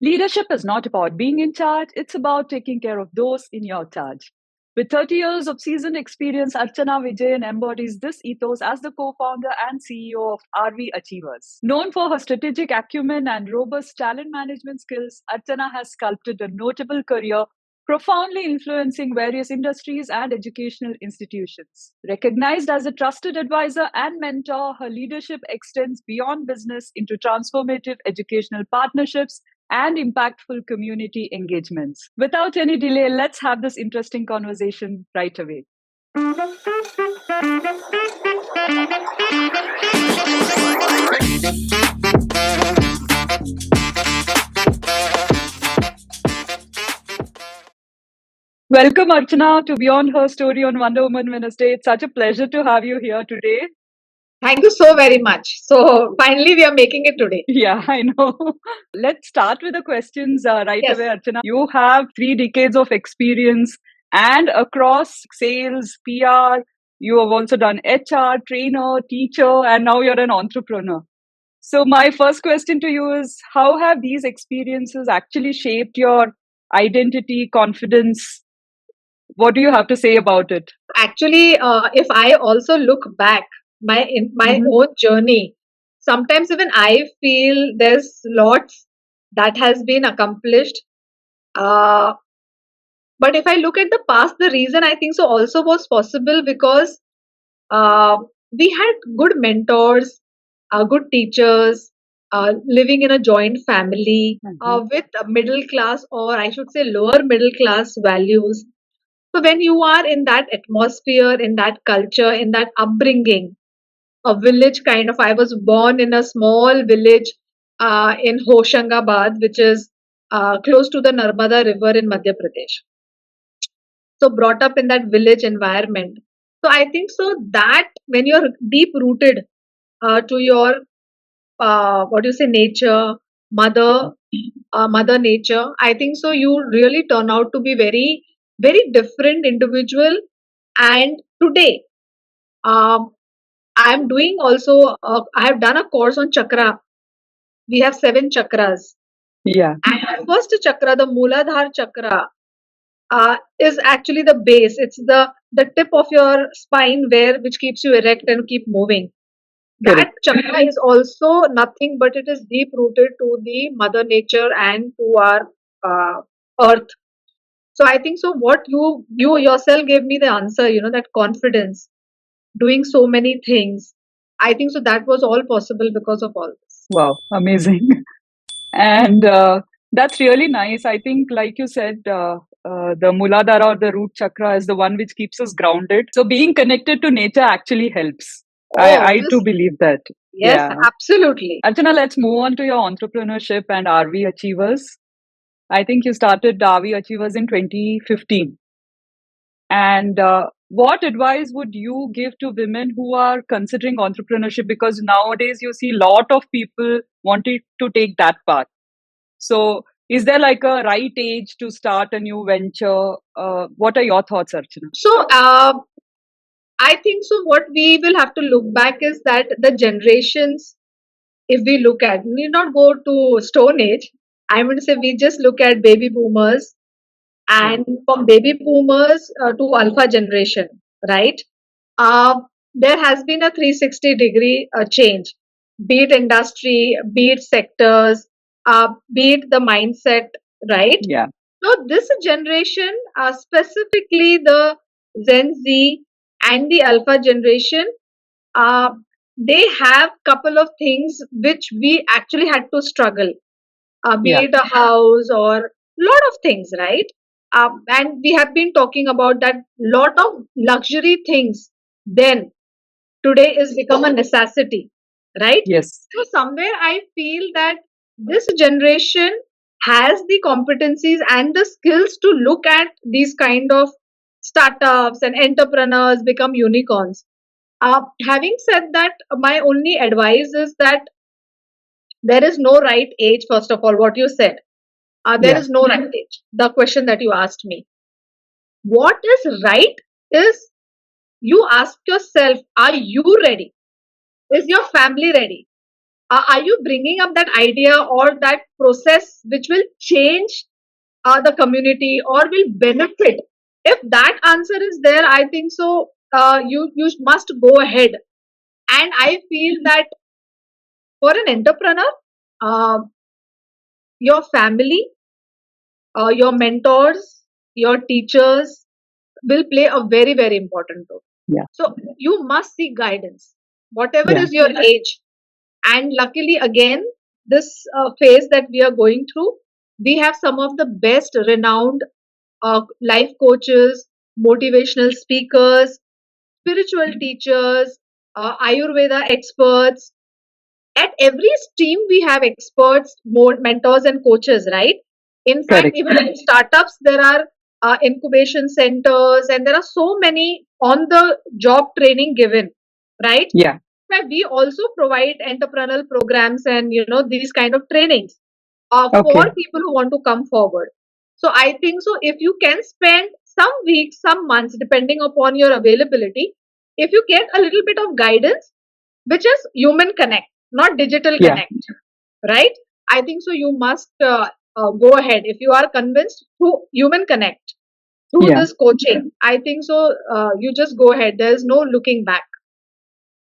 Leadership is not about being in charge, it's about taking care of those in your charge. With 30 years of seasoned experience, Archana Vijayan embodies this ethos as the co founder and CEO of ARVI Achievers. Known for her strategic acumen and robust talent management skills, Archana has sculpted a notable career, profoundly influencing various industries and educational institutions. Recognized as a trusted advisor and mentor, her leadership extends beyond business into transformative educational partnerships and impactful community engagements. Without any delay, let's have this interesting conversation right away. Welcome, Archana, to Beyond Her Story on Wonder Woman Wednesday. It's such a pleasure to have you here today. Thank you so very much. So finally, we are making it today. Yeah, I know. Let's start with the questions right Yes. away, Archana. You have 3 decades of experience and across sales, PR. You have also done HR, trainer, teacher, and now you're an entrepreneur. So, my first question to you is how have these experiences actually shaped your identity, confidence? What do you have to say about it? Actually, if I also look back in my Mhm. own journey, sometimes even I feel there's lots that has been accomplished. Uh, but if I look at the past, the reason I think so also was possible because uh, we had good mentors, good teachers, living in a joint family Mhm. with a middle class, or I should say lower middle class values. So when you are in that atmosphere, in that culture, in that upbringing, a village kind of, I was born in a small village in Hoshangabad, which is close to the Narmada River in Madhya Pradesh. So brought up in that village environment. So I think so that when you're deep rooted to your what do you say nature, mother, mother nature, I think so you really turn out to be very different individual. And today, um, I am doing also. I have done a course on chakra. We have 7 chakras, Yeah, and the first chakra, the Mooladhara chakra, is actually the base. It's the tip of your spine where which keeps you erect and keep moving. That correct. chakra is also nothing but it is deep rooted to the mother nature and to our uh, earth. So I think so. What you yourself gave me the answer. That confidence, doing so many things. I think so. That was all possible because of all this. Wow, amazing. And that's really nice. I think, like you said, the Muladhara or the root chakra is the one which keeps us grounded. So being connected to nature actually helps. Oh, I too believe that. yes, Yeah. absolutely. Archana, let's move on to your entrepreneurship and RV Achievers. I think you started RV Achievers in 2015. And what advice would you give to women who are considering entrepreneurship? Because nowadays you see a lot of people wanting to take that path. So, is there like a right age to start a new venture? What are your thoughts, Archana? So I think so. What we will have to look back is that the generations, if we look at, we need not go to Stone Age. I would say we just look at baby boomers Yeah. and from baby boomers to alpha generation, right? Uh, there has been a 360-degree change, be it industry, be it sectors, be it the mindset, right? Yeah. So this generation, specifically the Gen Z and the alpha generation, uh, they have couple of things which we actually had to struggle, be Yeah. it a house or lot of things, right? And we have been talking about that lot of luxury things then today is become a necessity, right? Yes. So somewhere I feel that this generation has the competencies and the skills to look at these kind of startups and entrepreneurs become unicorns. Having said that, my only advice is that there is no right age. First of all, what you said, there Yeah. is no right age. The question that you asked me, what is right is you ask yourself, are you ready? Is your family ready? Are you bringing up that idea or that process which will change the community or will benefit? If that answer is there, I think so. You must go ahead. And I feel that for an entrepreneur, uh, your family, your mentors, your teachers will play a very, very important role. Yeah. So you must seek guidance, whatever Yeah. is your age. And luckily, again, this phase that we are going through, we have some of the best renowned life coaches, motivational speakers, spiritual teachers, Ayurveda experts. At every stream, we have experts, more mentors, and coaches, right? In fact, Correct. even in startups, there are incubation centers, and there are so many on the job training given, right? Yeah. But we also provide entrepreneurial programs and these kind of trainings for Okay. people who want to come forward. So I think so. If you can spend some weeks, some months, depending upon your availability, if you get a little bit of guidance, which is human connect, not digital Yeah. connect, right? I think so. You must go ahead if you are convinced through human connect through Yeah. this coaching. I think so. You just go ahead. There is no looking back.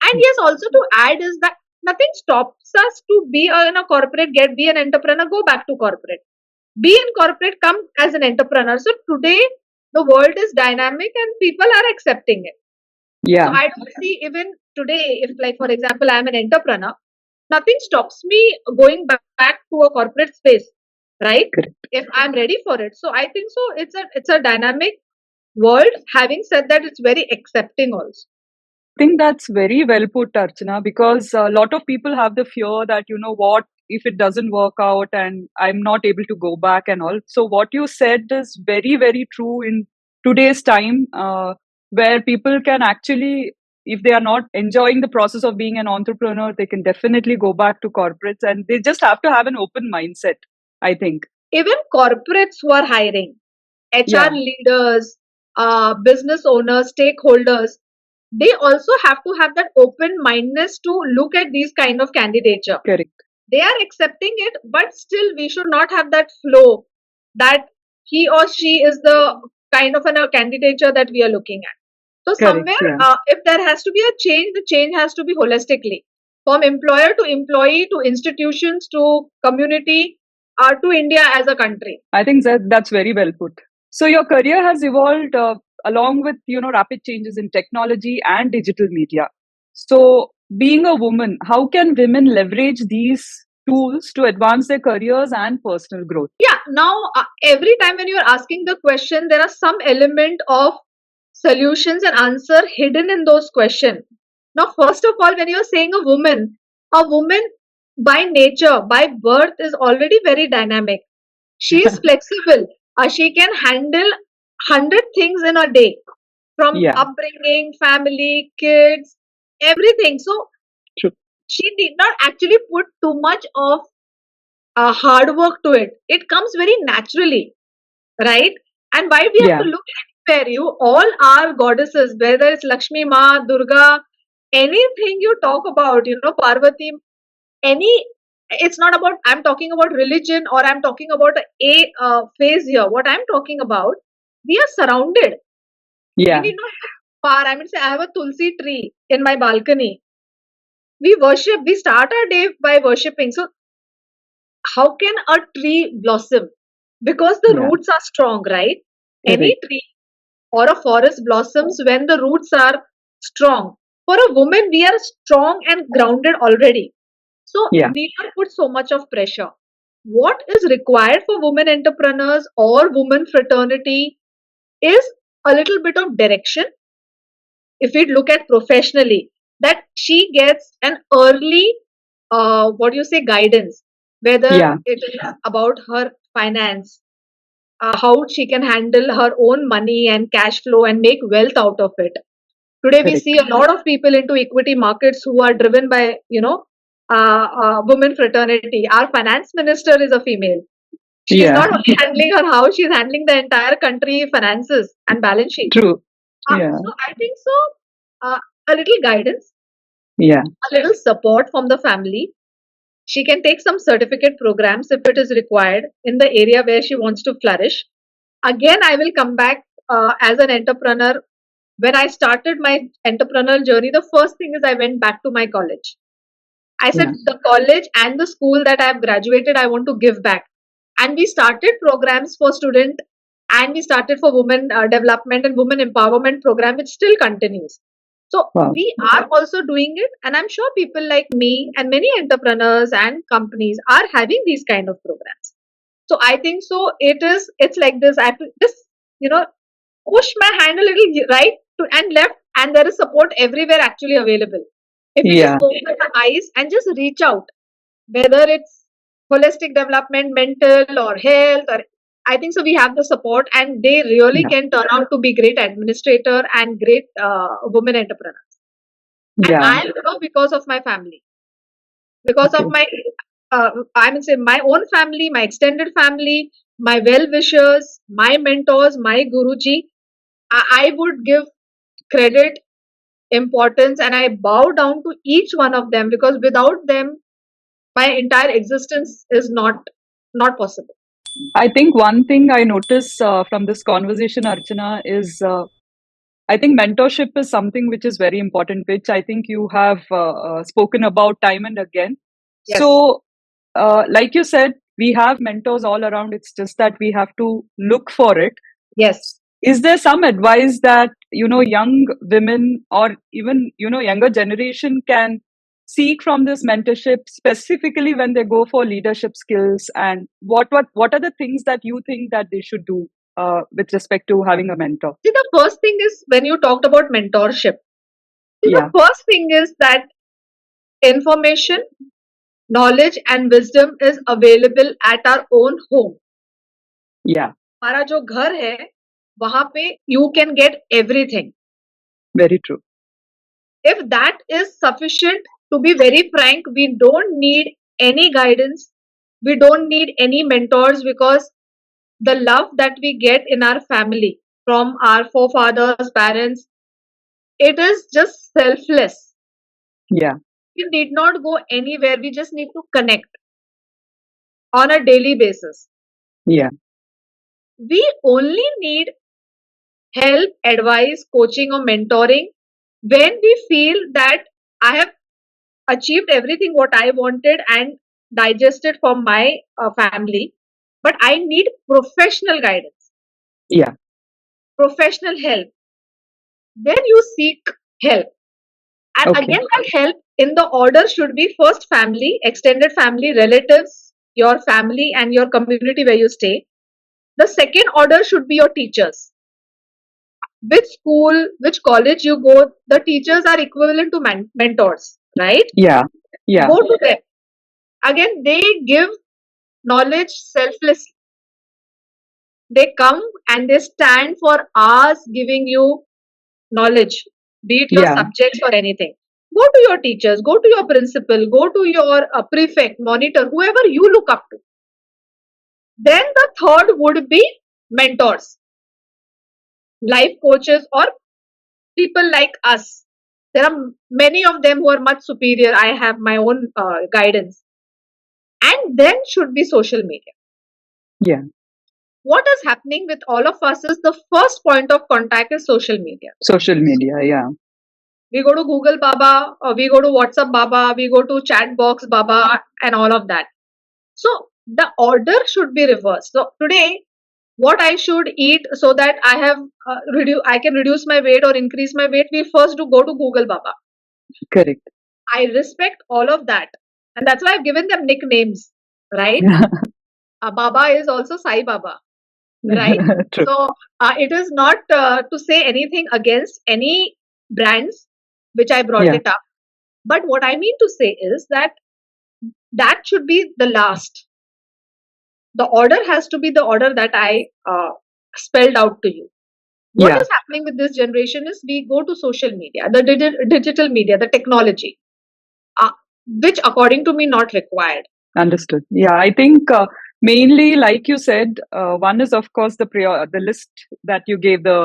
And yes, also to add is that nothing stops us to be in a corporate, be an entrepreneur, go back to corporate. Be in corporate, come as an entrepreneur. So today, the world is dynamic and people are accepting it. So Yeah. I don't see even today, if like for example, I'm an entrepreneur, nothing stops me going back to a corporate space, right? Correct. If I'm ready for it. So I think so. It's a dynamic world. Having said that, it's very accepting also. Think that's very well put, Archana, because a lot of people have the fear that, you know what, if it doesn't work out and I'm not able to go back and all. So, what you said is very, very true in today's time, where people can actually, if they are not enjoying the process of being an entrepreneur, they can definitely go back to corporates and they just have to have an open mindset, I think. Even corporates who are hiring, HR Yeah, leaders, business owners, stakeholders, they also have to have that open mindedness to look at these kind of candidature. correct, They are accepting it, but still we should not have that flow that he or she is the kind of a candidature that we are looking at. So correct. somewhere, Yeah. if there has to be a change, the change has to be holistically, from employer to employee to institutions to community to India as a country. I think that that's very well put. So your career has evolved along with rapid changes in technology and digital media. So being a woman, how can women leverage these tools to advance their careers and personal growth? Yeah, now every time when you are asking the question, there are some element of solutions and answer hidden in those questions. Now, first of all, when you're saying a woman by nature, by birth, is already very dynamic. She is flexible. She can handle 100 things in a day, from Yeah, upbringing, family, kids, everything. So true. she did not actually put too much of hard work to it. It comes very naturally, right? And why we have to Yeah, look anywhere, you all are goddesses, whether it's Lakshmi Ma, Durga, anything you talk about, Parvati, any. It's not about I'm talking about religion or I'm talking about a phase here. What I'm talking about, we are surrounded. We yeah, need not go far. I mean, say I have a tulsi tree in my balcony. We worship. We start our day by worshipping. So how can a tree blossom? Because the yeah, roots are strong, right? Any correct. tree or a forest blossoms when the roots are strong. For a woman, we are strong and grounded already. So Yeah, need not put so much of pressure. What is required for women entrepreneurs or women fraternity is a little bit of direction. If we look at professionally, that she gets an early, what do you say, guidance, whether yeah, it is about her finance, how she can handle her own money and cash flow and make wealth out of it. Today, we see correct. a lot of people into equity markets who are driven by, women fraternity. Our finance minister is a female. She's Yeah, not only handling her house, she's handling the entire country finances and balance sheet. true. Yeah, So I think so. A little guidance, yeah, a little support from the family, She can take some certificate programs if it is required in the area where she wants to flourish. Again, I will come back as an entrepreneur. When I started my entrepreneurial journey, the first thing is I went back to my college. I said, Yeah. the college and the school that I have graduated, I want to give back. And we started programs for student, and we started for women development and women empowerment program, which still continues. So Wow. we are also doing it, and I'm sure people like me and many entrepreneurs and companies are having these kind of programs. So I think so. It's like this. I have to just you know push my hand a little right to and left, and there is support everywhere actually available. If we just Yeah. open the eyes and just reach out, whether it's holistic development, mental or health, or I think so we have the support, and they really Yeah. can turn out to be great administrator and great women entrepreneurs. And Yeah. I know because of my family, because of Okay. my I would say my own family, my extended family, my well wishers, my mentors, my guruji. I would give credit, importance, and I bow down to each one of them, because without them my entire existence is not possible. I think one thing I notice from this conversation, Archana, is I think mentorship is something which is very important, which I think you have spoken about time and again. Yes, So, like you said, we have mentors all around. It's just that we have to look for it. yes. Is there some advice that, young women or even, younger generation can seek from this mentorship, specifically when they go for leadership skills? And what are the things that you think that they should do with respect to having a mentor? See, the first thing is, when you talked about mentorship, see, the Yeah. first thing is that information, knowledge, and wisdom is available at our own home. Yeah. हमारा जो घर है, वहां पे you can get everything. Very true. If that is sufficient, to be very frank, we don't need any guidance. We don't need any mentors, because the love that we get in our family from our forefathers, parents, it is just selfless. Yeah. We need not go anywhere. We just need to connect on a daily basis. Yeah. We only need help, advice, coaching, or mentoring when we feel that I have achieved everything what I wanted and digested from my family, but I need professional guidance, Yeah. professional help. Then you seek help. And Okay. again, that help in the order should be first family, extended family, relatives, your family, and your community where you stay. The second order should be your teachers. Which school, which college you go, the teachers are equivalent to mentors, right? Yeah. Yeah. Go to them. Again, they give knowledge selflessly. They come and they stand for hours giving you knowledge, be it your Yeah. subjects or anything. Go to your teachers, go to your principal, go to your prefect, monitor, whoever you look up to. Then the third would be mentors, life coaches, or people like us. There are many of them who are much superior. I have my own guidance. And then should be social media. Yeah. What is happening with all of us is the first point of contact is social media. Social media. Yeah. We go to Google Baba, or we go to WhatsApp Baba, we go to chat box Baba, and all of that. So the order should be reversed. So today, what I should eat so that I have I can reduce my weight or increase my weight, we first do go to Google Baba. Correct. I respect all of that, and that's why I've given them nicknames, right? Baba is also Sai Baba, right? True. So it is not to say anything against any brands which I brought Yeah. it up, but what I mean to say is that that should be the last. The order has to be the order that I spelled out to you. What Yeah. is happening with this generation is we go to social media, the digital media, the technology, uh, which according to me not required. Understood. Yeah, I think mainly, like you said, one is of course the list that you gave, the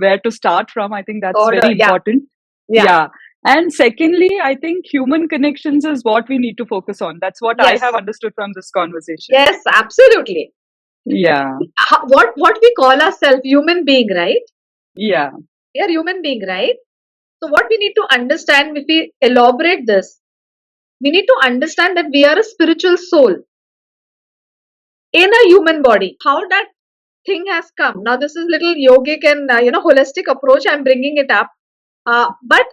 where to start from. I think that's Order, very yeah, important. yeah, Yeah, And secondly, I think human connections is what we need to focus on. That's what I Yes. have understood from this conversation. Yes, absolutely. Yeah. What we call ourselves human being, right? Yeah. We are human being, right? So what we need to understand, if we elaborate this, we need to understand that we are a spiritual soul in a human body. How that thing has come. Now this is little yogic and holistic approach. I'm bringing it up, but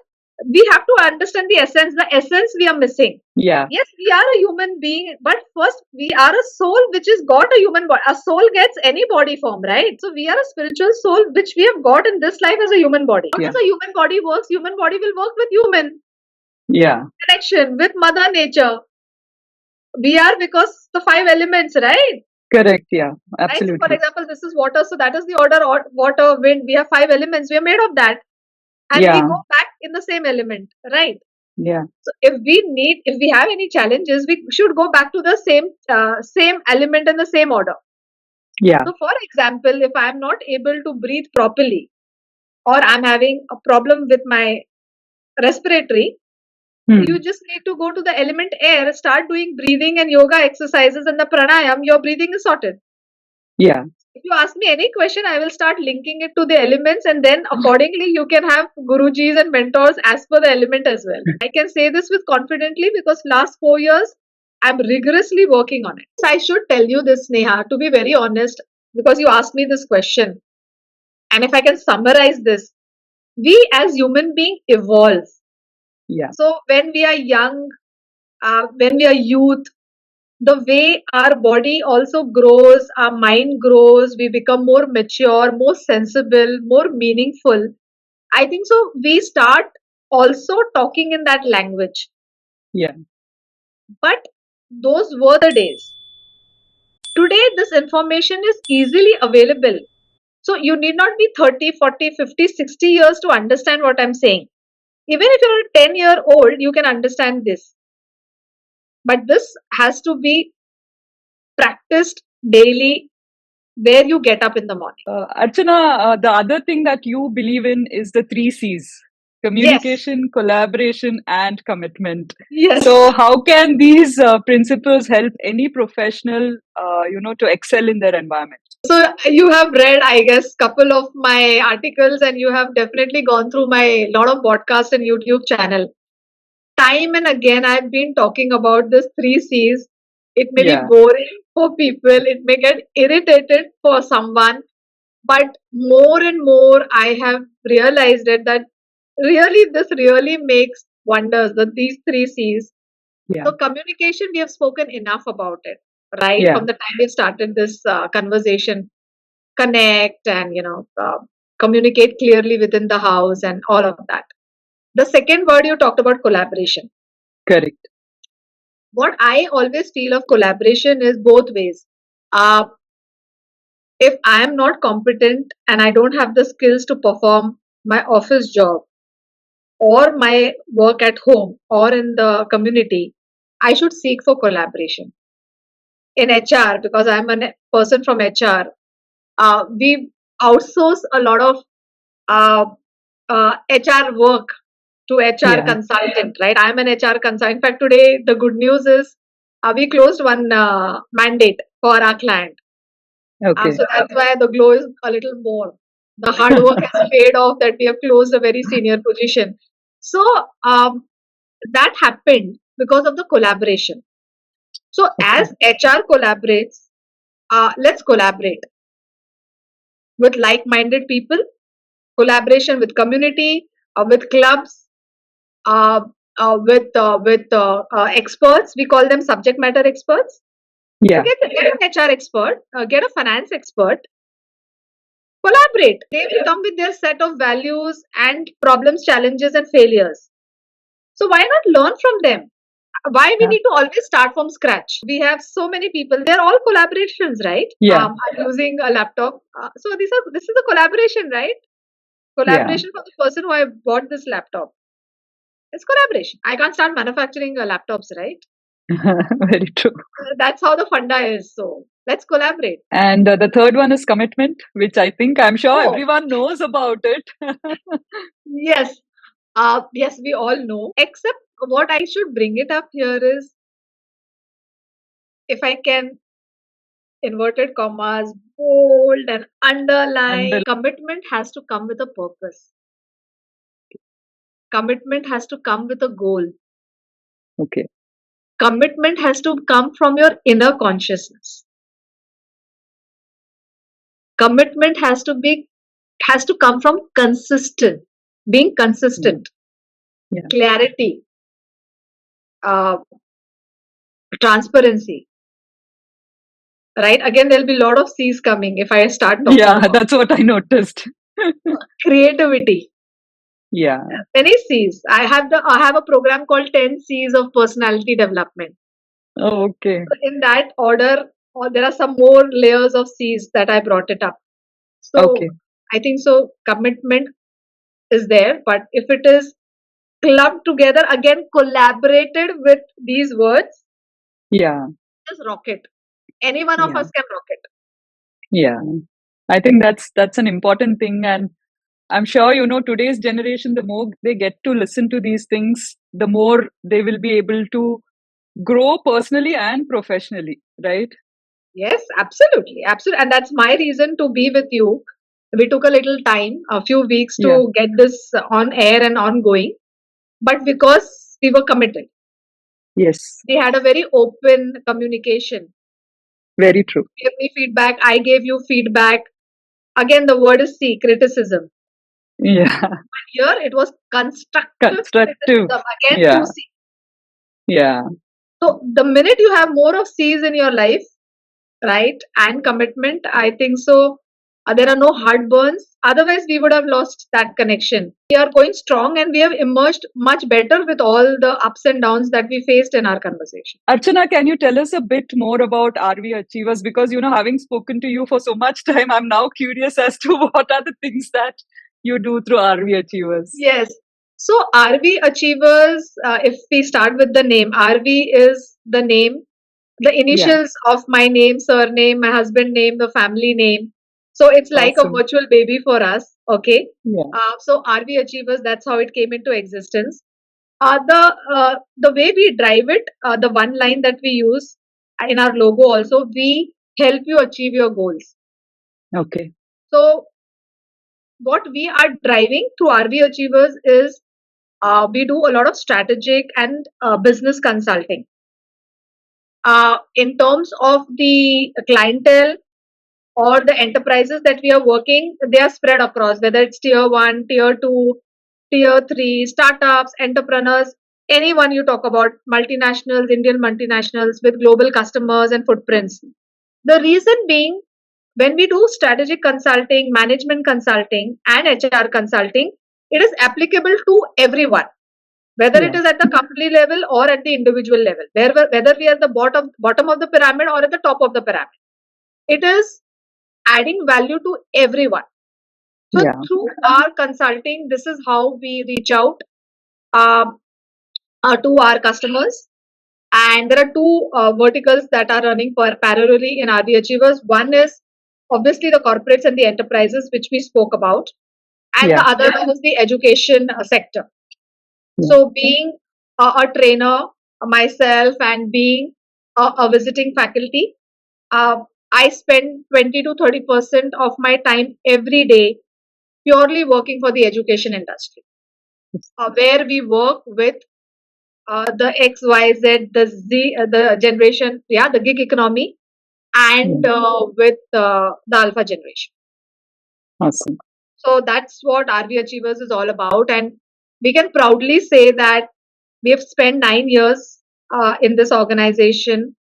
we have to understand the essence. The essence we are missing. Yeah. Yes, we are a human being, but first we are a soul which has got a human body. A soul gets any body form, right? So we are a spiritual soul which we have got in this life as a human body. How Yeah. does a human body works? Human body will work with human Yeah. connection with Mother Nature. We are because the five elements, right? Correct. Yeah. Right. So for Absolutely. example, this is water. So that is the order: water, wind. We have five elements. We are made of that, and we Yeah. go back in the same element, right? Yeah. So if we have any challenges, we should go back to the same element in the same order. Yeah. So for example, if I am not able to breathe properly, or I'm having a problem with my respiratory, you just need to go to the element air, start doing breathing and yoga exercises and the pranayam, your breathing is sorted. Yeah. If you ask me any question, I will start linking it to the elements, and then accordingly you can have gurujis and mentors as per the element as well. I can say this with confidently because last 4 years I'm rigorously working on it. So I should tell you this, Neha, to be very honest, because you asked me this question. And if I can summarize this, we as human beings evolve. Yeah. So when we are young, when we are youth, the way our body also grows, our mind grows, we become more mature, more sensible, more meaningful. I think so. We start also talking in that language. Yeah. But those were the days. Today, this information is easily available. So you need not be 30, 40, 50, 60 years to understand what I'm saying. Even if you're a 10-year-old, you can understand this. But this has to be practiced daily where you get up in the morning. Archana, the other thing that you believe in is the 3 C's: communication, collaboration, and commitment. Yes. So, how can these principles help any professional, to excel in their environment? So you have read, I guess, couple of my articles, and you have definitely gone through my lot of podcast and YouTube channel. Time and again, I've been talking about this 3 C's. It may be boring for people, it may get irritated for someone, but more and more I have realized it that really this really makes wonders. That these 3 C's. Yeah. So communication, we have spoken enough about it, right? Yeah. From the time we started this conversation, connect and communicate clearly within the house and all of that. The second word you talked about, collaboration. Correct. What I always feel of collaboration is both ways. If I am not competent and I don't have the skills to perform my office job or my work at home or in the community, I should seek for collaboration. In HR, because I'm a person from HR, we outsource a lot of uh, HR work to HR consultant, right? I'm an HR consultant. In fact, today the good news is we closed one mandate for our client. Okay. So that's why the glow is a little more. The hard work has paid off that we have closed a very senior position. So that happened because of the collaboration. So as HR collaborates, let's collaborate with like-minded people, collaboration with community, with clubs, with experts. We call them subject matter experts. Yeah. So get an HR expert, get a finance expert, collaborate. They will come with their set of values and problems, challenges, and failures. So why not learn from them? Why we need to always start from scratch? We have so many people. They're all collaborations, right? Yeah. I'm using a laptop. So this is a collaboration, right? Collaboration for the person who I bought this laptop. It's collaboration. I can't start manufacturing laptops, right? Very true. That's how the funda is. So let's collaborate. And the third one is commitment, which I'm sure everyone knows about it. Yes. Yes, we all know. Except what I should bring it up here is, if I can, inverted commas, bold and underline, commitment has to come with a purpose. Commitment has to come with a goal. Okay. Commitment has to come from your inner consciousness. Commitment has to come from being consistent, Yeah. clarity, uh, transparency. Right? Again, there'll be a lot of C's coming if I start talking Yeah, about that's what I noticed. creativity. Yeah. Many C's. I have a program called 10 C's of personality development. Oh, okay. So in that order, there are some more layers of C's that I brought it up. So Okay. I think so. Commitment is there, but if it is clubbed together, again collaborated with these words, Yeah. just rocket. Any one of Yeah. us can rocket. Yeah. I think that's an important thing. And I'm sure, today's generation, the more they get to listen to these things, the more they will be able to grow personally and professionally, right? Yes, absolutely, absolutely, and that's my reason to be with you. We took a little time, a few weeks, Yeah. to get this on air and ongoing, but because we were committed, Yes. we had a very open communication. Very true. You gave me feedback, I gave you feedback. Again, the word is C, criticism. Yeah. Here it was constructive Constructive. criticism. Again, Yeah. two C. Yeah. So the minute you have more of C's in your life, right, and commitment, I think so. There are no heartburns. Otherwise, we would have lost that connection. We are going strong and we have emerged much better with all the ups and downs that we faced in our conversation. Archana, can you tell us a bit more about RV Achievers? Because, having spoken to you for so much time, I'm now curious as to what are the things that you do through RV Achievers. Yes. So, ARVI Achievers, if we start with the name, ARVI is the name, the initials of my name, surname, my husband name, the family name. So, it's like a Awesome. virtual baby for us. Okay. Yeah. So, ARVI Achievers, that's how it came into existence. The way we drive it, the one line that we use in our logo also, we help you achieve your goals. Okay. So, what we are driving through RV Achievers is we do a lot of strategic and business consulting. In terms of the clientele or the enterprises that we are working, they are spread across, whether it's tier 1, tier 2, tier 3, startups, entrepreneurs, anyone you talk about, multinationals, Indian multinationals with global customers and footprints. The reason being, when we do strategic consulting, management consulting, and HR consulting, it is applicable to everyone, whether it Yeah. is at the company level or at the individual level, whether we are at the bottom of the pyramid or at the top of the pyramid. It is adding value to everyone. So Yeah. through our consulting, this is how we reach out um, to our customers. And there are two verticals that are running parallelly in RV Achievers. One is obviously the corporates and the enterprises, which we spoke about, and Yeah. the other one is the education sector. Yeah. So, being a trainer myself and being a visiting faculty, uh, I spend 20 to 30% of my time every day purely working for the education industry, where we work with the X, Y, Z, the Z, the generation, yeah, the gig economy, and Yeah. with the alpha generation. Awesome. So that's what RV Achievers is all about. And we can proudly say that we have spent 9 years in this organization,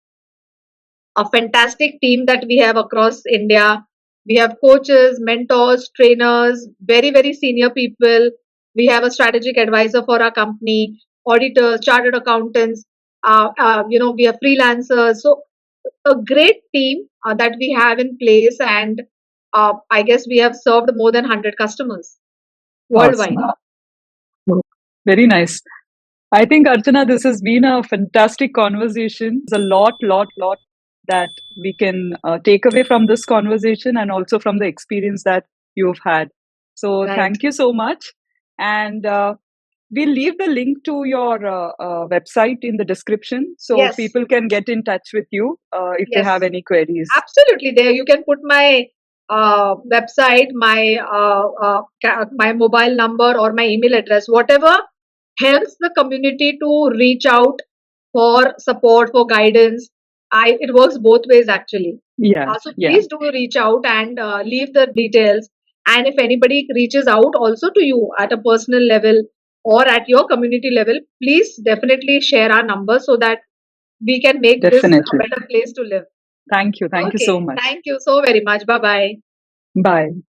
a fantastic team that we have across India. We have coaches, mentors, trainers, very, very senior people. We have a strategic advisor for our company, auditors, chartered accountants. We have freelancers. So a great team that we have in place, and I guess we have served more than 100 customers worldwide. Awesome. Very nice. I think, Archana, this has been a fantastic conversation. There's a lot that we can take away from this conversation and also from the experience that you've had. So, Right. thank you so much. And we'll leave the link to your website in the description so Yes. people can get in touch with you if they Yes. have any queries. Absolutely. There you can put my website, my mobile number or my email address, whatever helps the community to reach out for support, for guidance. It works both ways actually. Yeah, So yeah, please do reach out and leave the details. And if anybody reaches out also to you at a personal level or at your community level, please definitely share our number so that we can make this a definitely. better place to live. Thank you. Thank you so Okay. much. Thank you so very much. Bye bye. Bye.